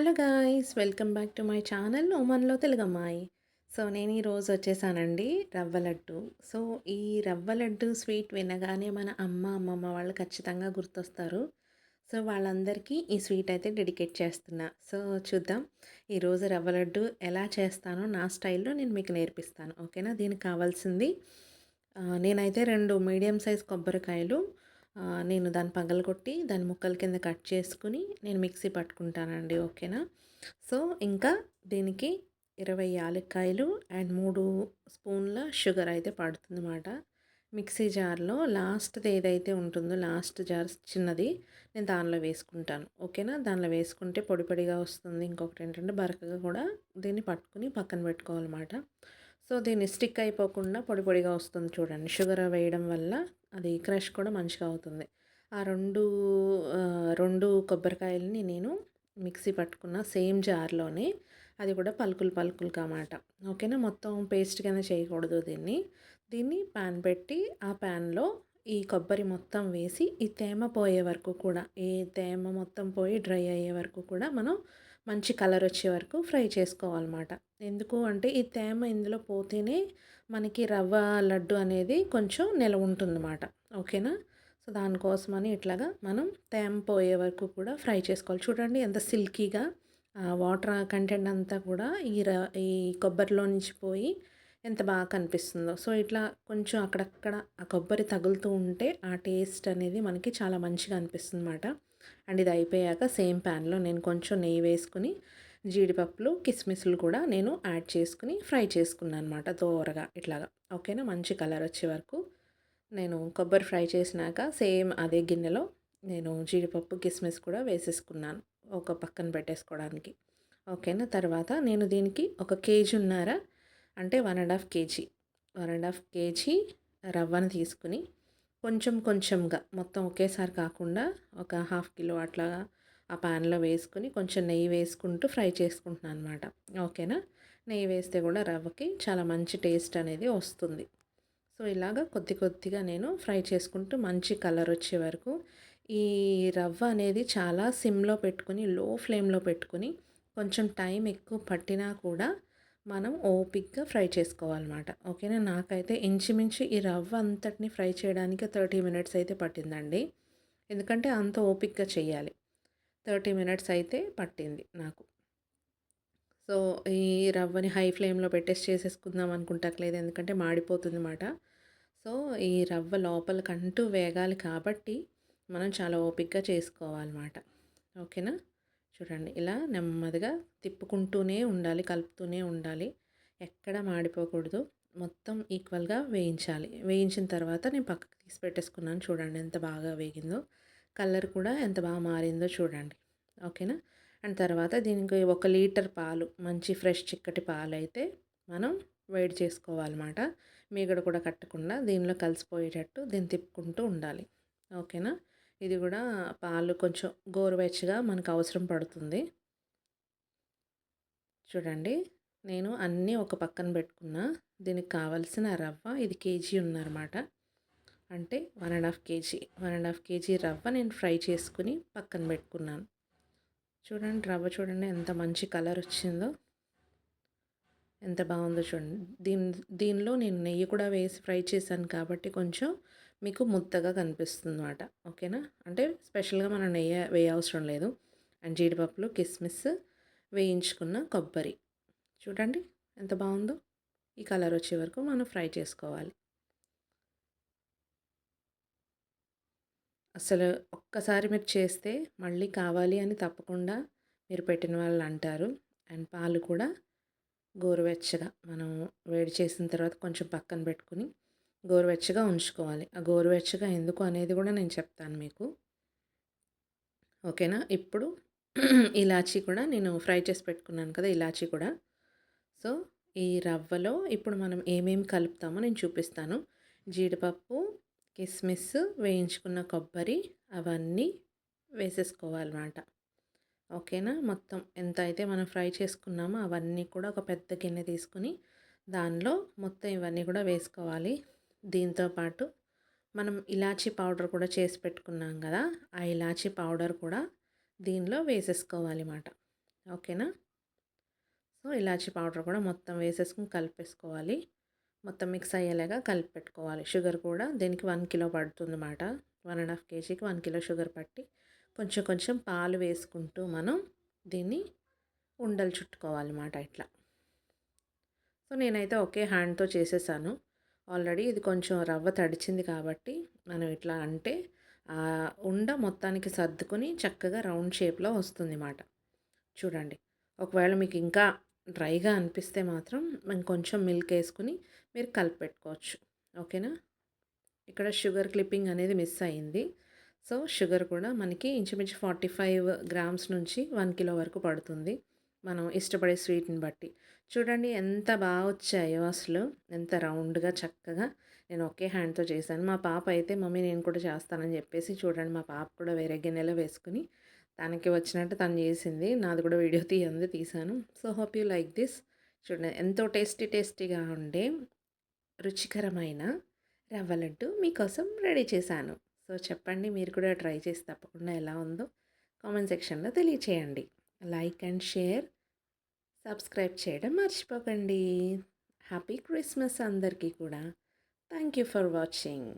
Hello guys, welcome back to my channel ఓమన్లో తెలుగమ్మాయి. So నేను ఈరోజు వచ్చేసానండి రవ్వ లడ్డు. సో ఈ రవ్వ లడ్డు స్వీట్ వినగానే మన అమ్మమ్మ వాళ్ళు ఖచ్చితంగా గుర్తొస్తారు. సో వాళ్ళందరికీ ఈ స్వీట్ అయితే డెడికేట్ చేస్తున్నా. సో చూద్దాం ఈరోజు రవ్వ లడ్డు ఎలా చేస్తానో నా స్టైల్లో నేను మీకు నేర్పిస్తాను. ఓకేనా? దీనికి కావాల్సింది నేనైతే 2 మీడియం సైజ్ కొబ్బరికాయలు నేను దాన్ని పగలగొట్టి దాని ముక్కల కింద కట్ చేసుకుని నేను మిక్సీ పట్టుకుంటానండి. ఓకేనా? సో ఇంకా దీనికి 20 యాలక్కాయలు అండ్ 3 స్పూన్ల షుగర్ అయితే పడుతుందన్నమాట. మిక్సీ జార్లో లాస్ట్ది ఏదైతే ఉంటుందో లాస్ట్ జార్ చిన్నది నేను దానిలో వేసుకుంటాను. ఓకేనా? దానిలో వేసుకుంటే పొడి పొడిగా వస్తుంది. ఇంకొకటి ఏంటంటే బరకగా కూడా దీన్ని పట్టుకుని పక్కన పెట్టుకోవాలన్నమాట. సో దీన్ని స్టిక్ అయిపోకుండా పొడి పొడిగా వస్తుంది చూడండి. షుగర్ వేయడం వల్ల అది క్రష్ కూడా మంచిగా అవుతుంది. ఆ 2 కొబ్బరికాయలని నేను మిక్సీ పట్టుకున్న సేమ్ జార్లోనే, అది కూడా పలుకులు పలుకులుగా మాట. ఓకేనా? మొత్తం పేస్ట్ కింద చేయకూడదు దీన్ని ప్యాన్ పెట్టి ఆ ప్యాన్లో ఈ కొబ్బరి మొత్తం వేసి ఈ తేమ పోయే వరకు కూడా, ఈ తేమ మొత్తం పోయి డ్రై అయ్యే వరకు కూడా మనం మంచి కలర్ వచ్చే వరకు ఫ్రై చేసుకోవాలన్నమాట. ఎందుకు అంటే ఈ తేమ ఇందులో పోతేనే మనకి రవ్వ లడ్డు అనేది కొంచెం నిలవ ఉంటుందన్నమాట. ఓకేనా? సో దానికోసమని ఇట్లాగా మనం తేమ పోయే వరకు కూడా ఫ్రై చేసుకోవాలి. చూడండి ఎంత సిల్కీగా వాటర్ కంటెంట్ అంతా కూడా ఈ కొబ్బరిలో నుంచి పోయి ఎంత బాగా కనిపిస్తుందో. సో ఇట్లా కొంచెం అక్కడక్కడ ఆ కొబ్బరి తగులుతూ ఉంటే ఆ టేస్ట్ అనేది మనకి చాలా మంచిగా అనిపిస్తుంది అన్నమాట. అండ్ ఇది అయిపోయాక సేమ్ ప్యాన్లో నేను కొంచెం నెయ్యి వేసుకుని జీడిపప్పులు కిస్మిస్లు కూడా నేను యాడ్ చేసుకుని ఫ్రై చేసుకున్నాను అనమాట దోరగా ఇట్లాగా. ఓకేనా? మంచి కలర్ వచ్చే వరకు నేను కొబ్బరి ఫ్రై చేసినాక సేమ్ అదే గిన్నెలో నేను జీడిపప్పు కిస్మిస్ కూడా వేసేసుకున్నాను ఒక పక్కన పెట్టేసుకోవడానికి. ఓకేనా? తర్వాత నేను దీనికి 1 కేజీన్నర అంటే 1.5 కేజీ 1.5 కేజీ రవ్వను తీసుకుని కొంచెం కొంచెంగా మొత్తం ఒకేసారి కాకుండా ఒక హాఫ్ కిలో అట్లాగా ఆ ప్యాన్లో వేసుకుని కొంచెం నెయ్యి వేసుకుంటూ ఫ్రై చేసుకుంటున్నాను అనమాట. ఓకేనా? నెయ్యి వేస్తే కూడా రవ్వకి చాలా మంచి టేస్ట్ అనేది వస్తుంది. సో ఇలాగ కొద్ది కొద్దిగా నేను ఫ్రై చేసుకుంటూ మంచి కలర్ వచ్చే వరకు ఈ రవ్వ అనేది చాలా సిమ్లో పెట్టుకుని లో ఫ్లేమ్లో పెట్టుకుని కొంచెం టైం ఎక్కువ పట్టినా కూడా మనం ఓపిక్గా ఫ్రై చేసుకోవాలన్నమాట. ఓకేనా? నాకైతే ఇంచుమించు ఈ రవ్వ అంతటిని ఫ్రై చేయడానికి 30 మినిట్స్ అయితే పట్టిందండి. ఎందుకంటే అంత ఓపిక్గా చేయాలి. 30 మినిట్స్ అయితే పట్టింది నాకు. సో ఈ రవ్వని హై ఫ్లేమ్లో పెట్టేసి చేసేసుకుందాం అనుకుంటట్లేదు, ఎందుకంటే మాడిపోతుంది అన్నమాట. సో ఈ రవ్వ లోపలికంటూ వేగాలి కాబట్టి మనం చాలా ఓపిక్గా చేసుకోవాలన్నమాట. ఓకేనా? చూడండి ఇలా నెమ్మదిగా తిప్పుకుంటూనే ఉండాలి, కలుపుతూనే ఉండాలి. ఎక్కడ మాడిపోకూడదు. మొత్తం ఈక్వల్గా వేయించాలి. వేయించిన తర్వాత నేను పక్కకు తీసి పెట్టేసుకున్నాను. చూడండి ఎంత బాగా వేగిందో, కలర్ కూడా ఎంత బాగా మారిందో చూడండి. ఓకేనా? అండ్ తర్వాత దీనికి 1 లీటర్ పాలు, మంచి ఫ్రెష్ చిక్కటి పాలు అయితే మనం వేడి చేసుకోవాలన్నమాట. మీగడ కూడా కట్టకుండా దీనిలో కలిసిపోయేటట్టు దీన్ని తిప్పుకుంటూ ఉండాలి. ఓకేనా? ఇది కూడా పాలు కొంచెం గోరువెచ్చగా మనకు అవసరం పడుతుంది. చూడండి నేను అన్నీ ఒక పక్కన పెట్టుకున్నా. దీనికి కావాల్సిన రవ్వ ఇది కేజీ ఉందన్నమాట. అంటే 1.5 కేజీ 1.5 కేజీ రవ్వ నేను ఫ్రై చేసుకుని పక్కన పెట్టుకున్నాను. చూడండి రవ్వ చూడండి ఎంత మంచి కలర్ వచ్చిందో, ఎంత బాగుందో చూడండి. దీనిలో నేను నెయ్యి కూడా వేసి ఫ్రై చేశాను కాబట్టి కొంచెం మీకు ముద్దగా కనిపిస్తుంది అన్నమాట. ఓకేనా? అంటే స్పెషల్గా మనం నెయ్యి వేయవసరం లేదు. అండ్ జీడిపప్పులు కిస్మిస్ వేయించుకున్న కొబ్బరి చూడండి ఎంత బాగుందో. ఈ కలర్ వచ్చే వరకు మనం ఫ్రై చేసుకోవాలి. అసలు ఒక్కసారి మీరు చేస్తే మళ్ళీ కావాలి అని తప్పకుండా మీరు పెట్టిన వాళ్ళు అంటారు. అండ్ పాలు కూడా గోరువెచ్చగా మనం వేడి చేసిన తర్వాత కొంచెం పక్కన పెట్టుకుని గోరువెచ్చగా ఉంచుకోవాలి. ఆ గోరువెచ్చగా ఎందుకు అనేది కూడా నేను చెప్తాను మీకు. ఓకేనా? ఇప్పుడు ఇలాచీ కూడా నేను ఫ్రై చేసి పెట్టుకున్నాను కదా, ఇలాచీ కూడా. సో ఈ రవ్వలో ఇప్పుడు మనం ఏమేమి కలుపుతామో నేను చూపిస్తాను. జీడిపప్పు, కిస్మిస్, వేయించుకున్న కొబ్బరి అవన్నీ వేసేసుకోవాలన్నమాట. ఓకేనా? మొత్తం ఎంత అయితే మనం ఫ్రై చేసుకున్నామో అవన్నీ కూడా ఒక పెద్ద గిన్నె తీసుకుని దానిలో మొత్తం ఇవన్నీ కూడా వేసుకోవాలి. దీంతోపాటు మనం ఇలాచీ పౌడర్ కూడా చేసి పెట్టుకున్నాం కదా, ఆ ఇలాచీ పౌడర్ కూడా దీనిలో వేసేసుకోవాలి అన్నమాట. ఓకేనా? సో, ఇలాచీ పౌడర్ కూడా మొత్తం వేసేసుకొని కలిపేసుకోవాలి. మొత్తం మిక్స్ అయ్యేలాగా కలిపి పెట్టుకోవాలి. షుగర్ కూడా దీనికి 1 కిలో పడుతుందన్నమాట. 1 ½ కేజీకి 1 కిలో షుగర్ పట్టి కొంచెం కొంచెం పాలు వేసుకుంటూ మనం దీన్ని ఉండలు చుట్టుకోవాలన్నమాట ఇట్లా. సో, నేనైతే ఒకే హ్యాండ్‌తో చేసేసాను. ఆల్రెడీ ఇది కొంచెం రవ్వ తడిచింది కాబట్టి మనం ఇట్లా అంటే ఉండ మొత్తానికి సర్దుకొని చక్కగా రౌండ్ షేప్‌లో వస్తుందిమాట. చూడండి. ఒకవేళ మీకు ఇంకా డ్రైగా అనిపిస్తే మాత్రం ఇంకొంచెం మిల్క్ వేసుకుని మీరు కలిపెట్టుకోవచ్చు. ఓకేనా? ఇక్కడ షుగర్ క్లిప్పింగ్ అనేది మిస్ అయింది. సో, షుగర్ కూడా మనకి ఇంచుమించు 45 గ్రామ్స్ నుంచి 1 కిలో వరకు పడుతుంది. మనం ఇష్టపడే స్వీట్‌ని బట్టి. చూడండి ఎంత బాగా వచ్చాయో అసలు. ఎంత రౌండ్‌గా చక్కగా నేను ఒకే హ్యాండ్‌తో చేశాను. మా పాప అయితే మమ్మీ నేను కూడా చేస్తానని చెప్పేసి చూడండి మా పాప కూడా వేరే గిన్నెలో వేసుకొని తనకి వచ్చినట్టు తను చేసింది. నాది కూడా వీడియో తీయంది తీశాను. So, hope you like this. చూడండి ఎంతో టేస్టీగా ఉండే రుచికరమైన రవ్వ లడ్డు మీకోసం రెడీ చేశాను. సో, చెప్పండి మీరు కూడా ట్రై చేసి తప్పకుండా ఎలా ఉందో కామెంట్ సెక్షన్‌లో తెలియచేయండి. లైక్ అండ్ షేర్, సబ్స్క్రైబ్ చేయడం మర్చిపోకండి. హ్యాపీ క్రిస్మస్ అందరికీ కూడా. Thank you for watching.